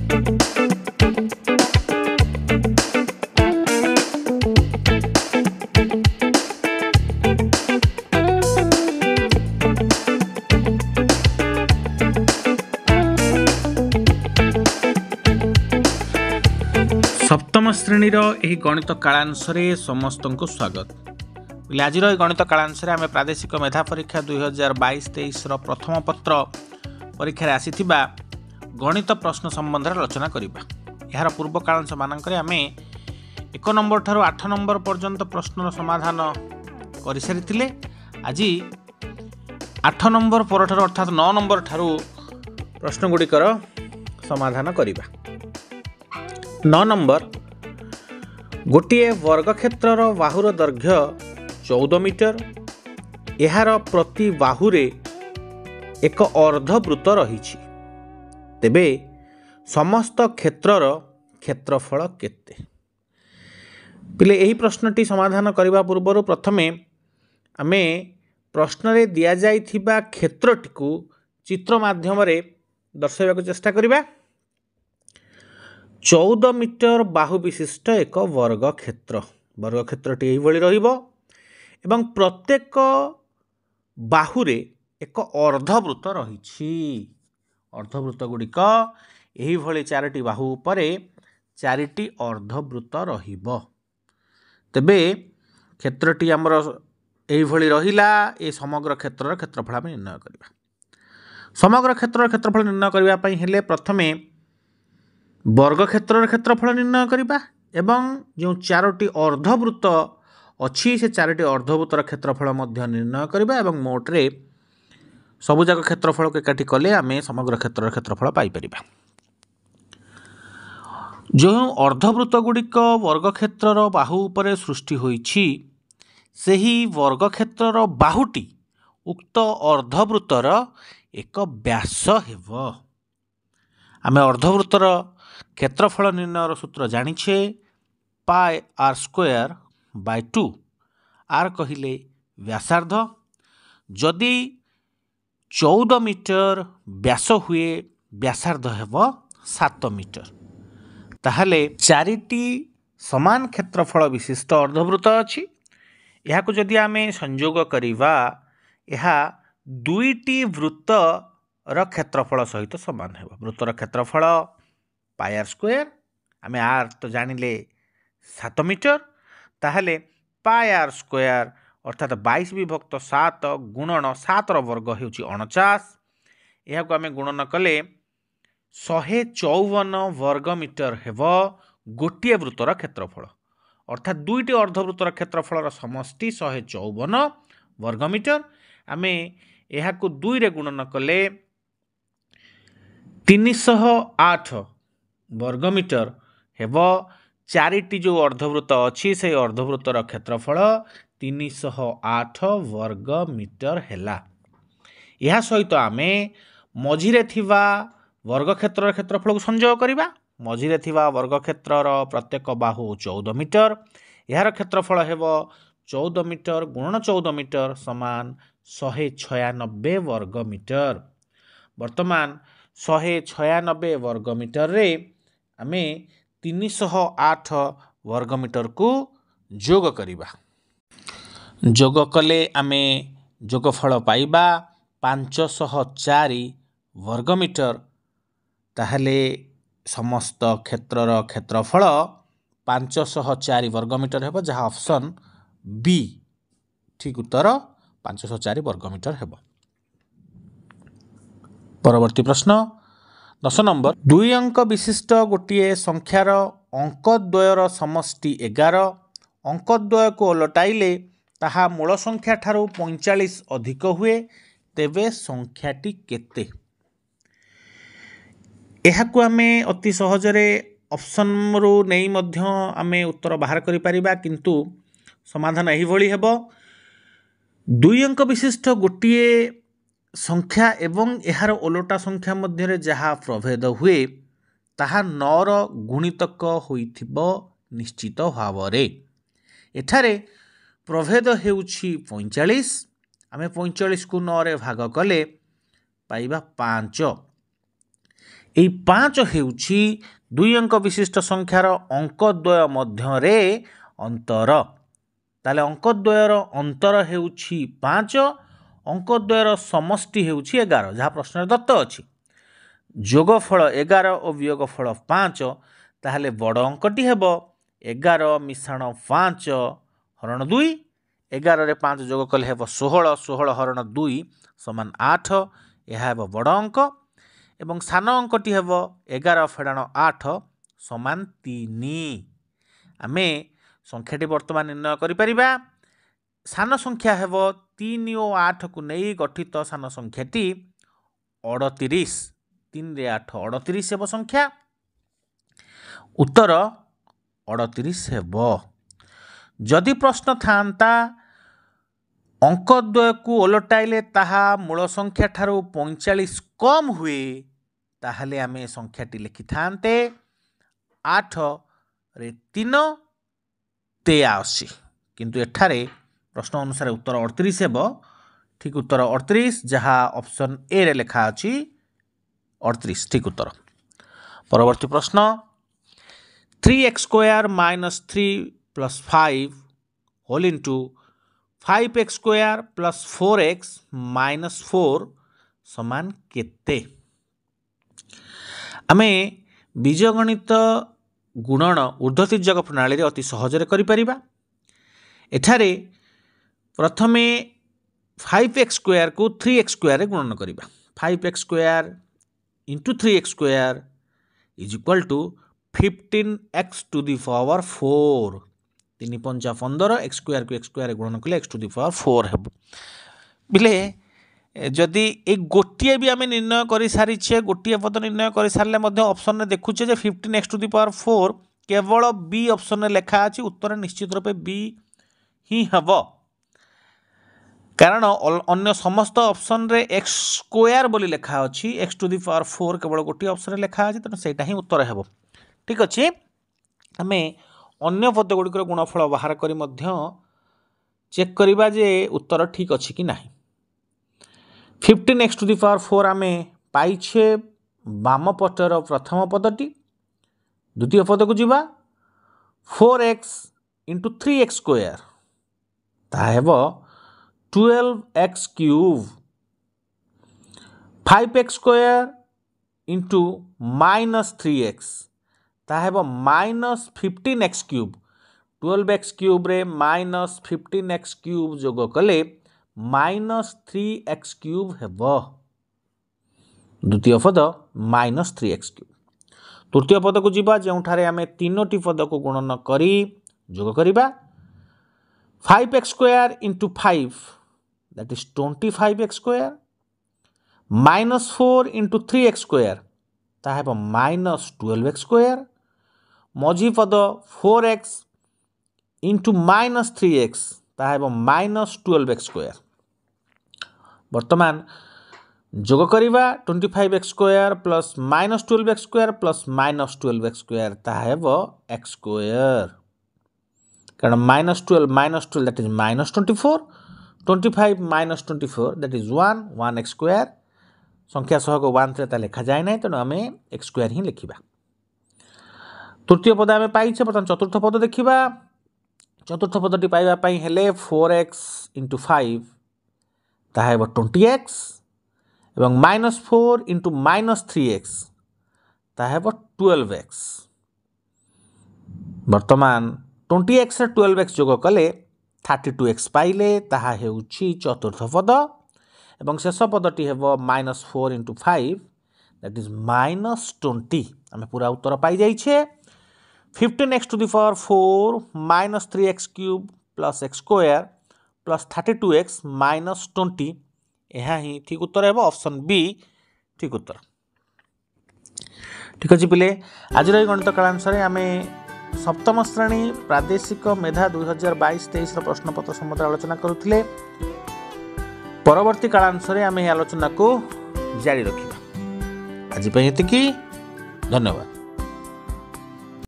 सप्तम श्रेणीर यह गणित कालांशरे समस्त को स्वागत। आज गणित कालांशरे आम प्रादेशिक मेधा परीक्षा 2022-23 प्रथम पत्र परीक्षा आसी गणित प्रश्न संबंध में आलोचना करवा। यार पूर्व कालांश मानक आम 1 नंबर ठारू 8 नंबर पर्यंत प्रश्न समाधान कर सारी। आज 8 नंबर पर अर्थात 9 नंबर ठारू प्रश्न गुड़िकर समाधान करवा। 9 नंबर गोटे वर्गक्षेत्रर बाहुर दैर्घ्य 14 मीटर, यार प्रति बाहुरे एक अर्धवृत्त रही। तेबे समस्त क्षेत्रर क्षेत्रफल केते? पिले यही प्रश्नटी समाधान करने पूर्व प्रथमे आमे प्रश्न रे दिया जाइथिबा क्षेत्रटी को चित्र माध्यम रे दर्शाइबा चेष्टा करिबा। 14 मीटर बाहु विशिष्ट एक वर्गक्षेत्रटी यही रहिबो एवं प्रत्येक बाहुरे एक अर्धवृत्त रही। अर्धवृत्त गुड़िक यही भली 4टी बाहु उपरे 4टी अर्धवृत्त रहिबो। तेबे क्षेत्रटी आमर यही भली रहिला। ए समग्र क्षेत्रर क्षेत्रफल आम निर्णय करबा। समग्र क्षेत्रर क्षेत्रफल निर्णय करबा पई हेले प्रथमे वर्गक्षेत्रर क्षेत्रफल निर्णय करबा एवं जो 4टी अर्धवृत्त अच्छी से 4टी अर्धवृत्तर क्षेत्रफल मध्य निर्णय करबा एवं मोटरे सबुजाक क्षेत्रफल को एकाठी कले आम समग्र क्षेत्रर क्षेत्रफल पाई परिबा। जो अर्धवृत्त गुड़िक वर्गक्षेत्रर बाहु उपरे सृष्टि होईछि सेही वर्गक्षेत्रर बाहुटी उक्त अर्धवृत्तर एक व्यास हेबो। आम अर्धवृत्तर क्षेत्रफल निर्णयर सूत्र जानिछे पाई आर स्क्वायर बाय 2। आर कहिले व्यासार्ध। जदि 14 मीटर व्यास हुए व्यासार्ध हेबो 7 मीटर। ताहले 4टी समान क्षेत्रफल विशिष्ट अर्धवृत्त अछि। यह को जदि आमे संयोग करिवा यह 2टी वृत्त र क्षेत्रफल सहित समान हेबो। वृत्तर क्षेत्रफल पाई आर स्क्वायर आमे आर तो जानिले 7 मीटर। ताहले पाई आर स्क्वायर अर्थात 22 विभक्त 7 गुणन 7 वर्ग हेउची 49। यह को आमे गुणन कले 154 वर्ग मीटर हेबो गोटे वृत्तर क्षेत्रफल। अर्थात 2टी अर्धवृत्तर क्षेत्रफल समष्टि 154 वर्ग मीटर। आमे यह को 2 रे गुणन कले 308 वर्ग मीटर हेबो। 4टी जो अर्धवृत्त अच्छी से अर्धवृत्तर क्षेत्रफल 308 वर्ग मीटर हेला। यह सहित आमे मझिरे थिबा वर्गक्षेत्रर क्षेत्रफल को संयोग करिबा। मझिरे थिबा वर्गक्षेत्रर प्रत्येक बाहु 14 मीटर। यार क्षेत्रफल हेबो 14 मीटर गुणन 14 मीटर समान 196 वर्ग मीटर। वर्तमान 196 वर्ग मीटर रे आमे 308 वर्ग मीटर को जोग करिबा। जोग कले आमे जोगफल पाइबा 504 वर्ग मीटर। ताहले समस्त क्षेत्रर क्षेत्रफल 504 वर्ग मीटर हेबो जहाँ ऑप्शन बी ठीक उत्तर 504 वर्ग मीटर हेबो। परवर्ती प्रश्न 10 नंबर 2 अंक विशिष्ट गोटे संख्यार अंकद्वयर समष्टि 11 अंकद्वय को ओलटाइले ताहा मूल संख्या ठारू 45 अधिक हुए तेबे संख्याटी केते? यहाकू आमे अति सहजरे ऑप्शन रु नहीं मध्य आमे उत्तर बाहर करि परिबा किंतु समाधान एही भली हेबो। 2 अंक विशिष्ट गोटे संख्या एवं एहार ओलटा संख्या मध्य जहाँ प्रभेद हुए ताहा 9 गुणितक होइथिबो निश्चित भावरे। एठारे प्रभेद हेउछि 45। आमे 45 को 9 रे भाग कले पाइबा 5। এই 5 ହେଉଛି 2 ଅଙ୍କ ବିଶିଷ୍ଟ ସଂଖ୍ୟାର ଅଙ୍କଦ୍ୱୟ ମଧ୍ୟରେ ଅନ୍ତର। ତାହେଲେ ଅଙ୍କଦ୍ୱୟର ଅନ୍ତର ହେଉଛି 5, ଅଙ୍କଦ୍ୱୟର ସମଷ୍ଟି ହେଉଛି 11, ଯାହା ପ୍ରଶ୍ନରେ ଦତ୍ତ ଅଛି। ଯୋଗଫଳ 11 ଓ ବିୟୋଗଫଳ 5, ତାହେଲେ ବଡ଼ ଅଙ୍କଟି ହେବ 11 ମିଶାଣ 5 ହରଣ 2। 11ରେ 5 ଯୋଗ କଲେ ହେବ 16, 16 ହରଣ 2 ସମାନ 8, ଏହା ହେବ ବଡ଼ ଅଙ୍କ। ଏବଂ ସାନ ଅଙ୍କଟି ହେବ 11 ଫେଡ଼ାଣ 8 ସମାନ 3। ଆମେ ସଂଖ୍ୟାଟି ବର୍ତ୍ତମାନ ନିର୍ଣ୍ଣୟ କରିପାରିବା। ସାନ ସଂଖ୍ୟା ହେବ 3 ଓ 8କୁ ନେଇ ଗଠିତ ସାନ ସଂଖ୍ୟାଟି 38। 3 ରେ 8 38 ହେବ ସଂଖ୍ୟା। ଉତ୍ତର 38 ହେବ। ଯଦି ପ୍ରଶ୍ନ ଥାନ୍ତା ଅଙ୍କଦ୍ୱୟକୁ ଓଲଟାଇଲେ ତାହା ମୂଳ ସଂଖ୍ୟା ଠାରୁ 45 କମ୍ ହୁଏ, ତାହେଲେ ଆମେ ସଂଖ୍ୟାଟି ଲେଖିଥାନ୍ତେ 8ରେ 3 83। କିନ୍ତୁ ଏଠାରେ ପ୍ରଶ୍ନ ଅନୁସାରେ ଉତ୍ତର 38 ହେବ। ଠିକ୍ ଉତ୍ତର 38, ଯାହା ଅପସନ୍ ଏ ରେ ଲେଖା ଅଛି 38 ଠିକ୍ ଉତ୍ତର। ପରବର୍ତ୍ତୀ ପ୍ରଶ୍ନ 3x² - 3 + 5 whole into 5x² + 4x - 4 ସମାନ କେତେ? ଆମେ ବୀଜଗଣିତ ଗୁଣନ ଊର୍ଦ୍ଧ୍ୱ ପ୍ରଣାଳୀରେ ଅତି ସହଜରେ କରିପାରିବା। ଏଠାରେ ପ୍ରଥମେ 5x² କୁ 3x² ରେ ଗୁଣନ କରିବା। 5x² × 3x² = 15x⁴। 3 × 5 = 15, x² କୁ x² ରେ ଗୁଣନ କଲେ x⁴ ହେବ। ବିଲେ ଯଦି এই ଗୋଟିଏ ବି ଆମେ ନିର୍ଣ୍ଣୟ କରିସାରିଛେ, ଗୋଟିଏ ପଦ ନିର୍ଣ୍ଣୟ କରିସାରିଲେ ମଧ୍ୟ ଅପସନରେ ଦେଖୁଛେ ଯେ 15x⁴ କେବଳ ବି ଅପସନରେ ଲେଖା ଅଛି। ଉତ୍ତର ନିଶ୍ଚିତ ରୂପେ ବି ହିଁ ହେବ, କାରଣ ଅନ୍ୟ ସମସ୍ତ ଅପସନରେ x² ବୋଲି ଲେଖା ଅଛି, x⁴ କେବଳ ଗୋଟିଏ ଅପସନରେ ଲେଖା ଅଛି, ତେଣୁ ସେଇଟା ହିଁ ଉତ୍ତର ହେବ। ଠିକ୍ ଅଛି, ଆମେ ଅନ୍ୟ ପଦ ଗୁଡ଼ିକର ଗୁଣଫଳ ବାହାର କରି ମଧ୍ୟ ଚେକ୍ କରିବା ଯେ ଉତ୍ତର ଠିକ୍ ଅଛି କି ନାହିଁ। 15x⁴ ଆମେ ପାଇଛେ ବାମ ପଟର ପ୍ରଥମ ପଦଟି। ଦ୍ୱିତୀୟ ପଦକୁ ଯିବା 4x × 3x², ତାହା ହେବ 12x³। 5x² × -3x, ତାହା ହେବ -15x³। 12x³ -15x³ ଯୋଗ କଲେ -3x³ ହେବ। ଦ୍ୱିତୀୟ ପଦ -3x³। ତୃତୀୟ ପଦକୁ ଯିବା, ଯେଉଁଠାରେ ଆମେ ତିନୋଟି ପଦକୁ ଗୁଣନ କରି ଯୋଗ କରିବା। 5x² × 5, that is 25x², -4 × 3x², ତାହା ହେବ -12x²। ମଝି ପଦ 4x × -3x, ତାହା ହେବ -12x²। ବର୍ତ୍ତମାନ ଯୋଗ କରିବା 25x² + -12x² + -12x², ତାହା ହେବ x²। କାରଣ -12 that is -24, 25 - 24 that is 1x²। ସଂଖ୍ୟା ସହଗ 1 ରେ ତା ଲେଖାଯାଏ ନାହିଁ, ତେଣୁ ଆମେ x² ହିଁ ଲେଖିବା। ତୃତୀୟ ପଦ ଆମେ ପାଇଛେ। ବର୍ତ୍ତମାନ ଚତୁର୍ଥ ପଦ ଦେଖିବା। ଚତୁର୍ଥ ପଦଟି ପାଇବା ପାଇଁ ହେଲେ 4x × 5, ତାହା ହେବ 20x, ଏବଂ -4 × -3x, ତାହା ହେବ 12x। ବର୍ତ୍ତମାନ 20x ରେ 12x ଯୋଗ କଲେ 32x ପାଇଲେ, ତାହା ହେଉଛି ଚତୁର୍ଥ ପଦ। ଏବଂ ଶେଷ ପଦଟି ହେବ -4 × 5, that is -20। ଆମେ ପୁରା ଉତ୍ତର ପାଇଯାଇଛେ। 15x⁴ - 3x³ + x² + 32x - 20, ଏହା ହିଁ ଠିକ୍ ଉତ୍ତର ହେବ। ଅପସନ୍ ବି ଠିକ୍ ଉତ୍ତର। ଠିକ୍ ଅଛି ପିଲେ, ଆଜିର ଏହି ଗଣିତ କାଳାଂଶରେ ଆମେ ସପ୍ତମ ଶ୍ରେଣୀ ପ୍ରାଦେଶିକ ମେଧା 2022-23ର ପ୍ରଶ୍ନପତ୍ର ସମ୍ବନ୍ଧରେ ଆଲୋଚନା କରୁଥିଲେ। ପରବର୍ତ୍ତୀ କାଳାଂଶରେ ଆମେ ଏହି ଆଲୋଚନାକୁ ଜାରି ରଖିବା। ଆଜି ପାଇଁ ଏତିକି। ଧନ୍ୟବାଦ।